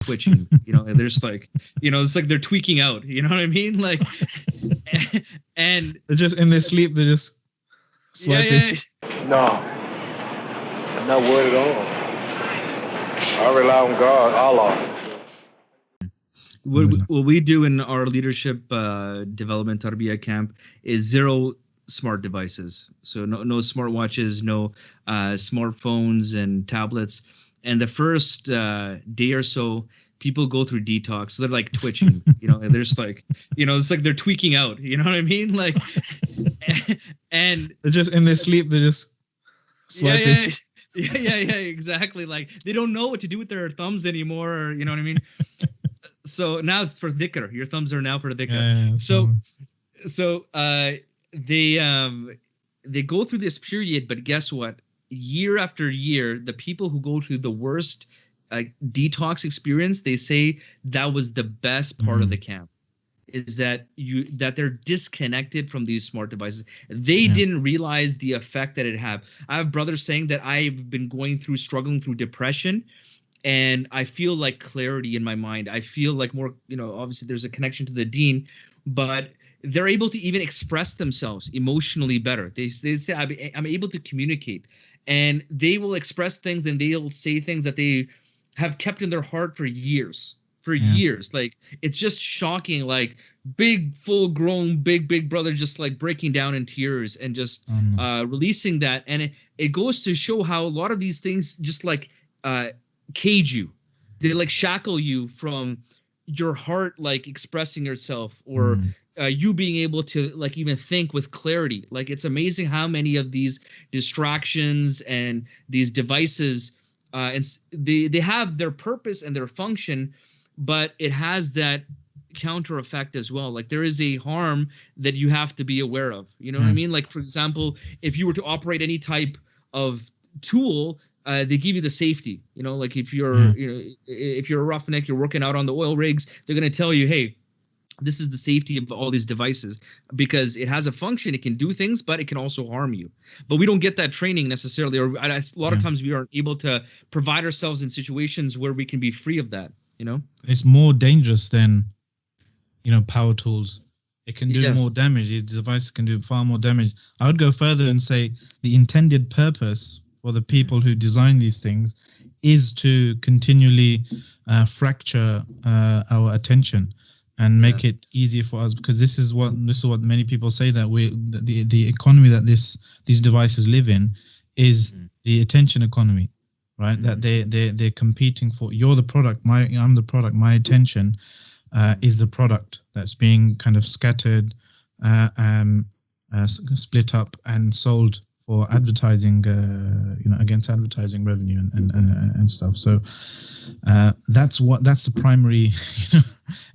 twitching, and they're just like, it's like they're tweaking out, you know what I mean? Like, and they're just in their sleep, they're just swiping. No, I'm not worried at all. I rely on God, Allah. What we do in our leadership development Tarbiyah camp is zero smart devices. So no smartwatches, no smartphones and tablets. And the first day or so, people go through detox. So they're like twitching, and they're just like, it's like they're tweaking out. You know what I mean? Like, and they're just in their sleep. They're just swiping. Yeah, exactly. Like they don't know what to do with their thumbs anymore. Or, you know what I mean? So now it's for dhikr. Your thumbs are now for dhikr. Yeah, so they go through this period, but guess what? Year after year, the people who go through the worst detox experience, they say that was the best part of the camp, is that they're disconnected from these smart devices. They didn't realize the effect that it had. I have brothers saying that I've been struggling through depression, and I feel like clarity in my mind. I feel like more, obviously there's a connection to the deen, but they're able to even express themselves emotionally better. They say, I'm able to communicate, and they will express things and they'll say things that they have kept in their heart for years. Like, it's just shocking, like big, full grown, big brother, just like breaking down in tears and just releasing that. And it goes to show how a lot of these things just like, cage you. They like shackle you from your heart, like expressing yourself, or you being able to like even think with clarity. Like, it's amazing how many of these distractions and these devices and they have their purpose and their function, but it has that counter effect as well. Like, there is a harm that you have to be aware of. You know what I mean? Like, for example, if you were to operate any type of tool, they give you the safety, like if you're, if you're a roughneck, you're working out on the oil rigs, they're going to tell you, hey, this is the safety of all these devices, because it has a function. It can do things, but it can also harm you. But we don't get that training necessarily, or a lot of times we aren't able to provide ourselves in situations where we can be free of that. It's more dangerous than, power tools. It can do more damage. These devices can do far more damage. I would go further and say the intended purpose for the people who design these things is to continually fracture our attention and make it easier for us, because this is what many people say, that the economy that these devices live in is the attention economy, right? That they're competing for. You're the product, I'm the product. My attention is the product that's being kind of scattered, split up and sold for advertising, against advertising revenue and stuff. So that's the primary,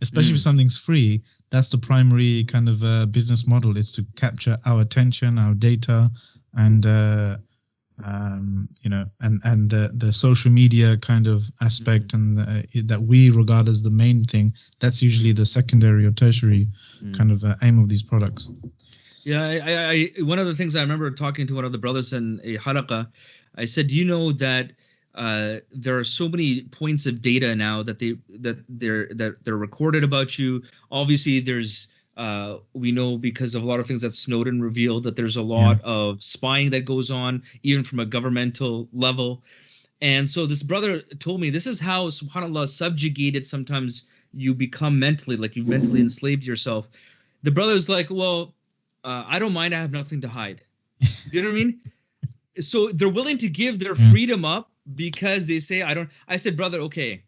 especially if something's free, that's the primary kind of business model, is to capture our attention, our data, and the social media kind of aspect, and that we regard as the main thing. That's usually the secondary or tertiary kind of aim of these products. Yeah, I one of the things I remember talking to one of the brothers in a halaqah, I said, that there are so many points of data now that they're recorded about you. Obviously, there's we know, because of a lot of things that Snowden revealed, that there's a lot of spying that goes on, even from a governmental level. And so this brother told me, this is how, subhanAllah, subjugated sometimes you become mentally, like you've mentally enslaved yourself. The brother's like, well, I don't mind. I have nothing to hide. You know what I mean? So they're willing to give their freedom up because they say, I don't. I said, brother, okay,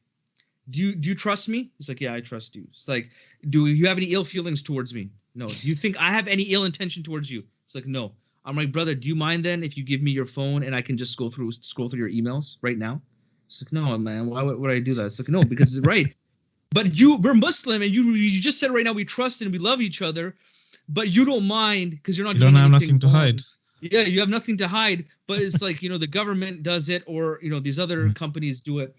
do you trust me? He's like, yeah, I trust you. It's like, do you have any ill feelings towards me? No. Do you think I have any ill intention towards you? It's like, no. I'm like, brother, do you mind then if you give me your phone and I can just scroll through your emails right now? It's like, no, man. Why would I do that? It's like, no, because it's right. But we're Muslim, and you just said right now we trust and we love each other. But you don't mind because you're not. You don't have nothing to hide. Yeah, you have nothing to hide. But it's like, the government does it, or these other companies do it.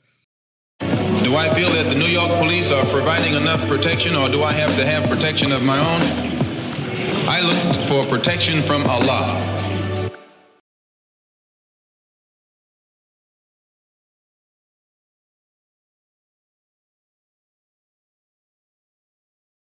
Do I feel that the New York police are providing enough protection, or do I have to have protection of my own? I look for protection from Allah.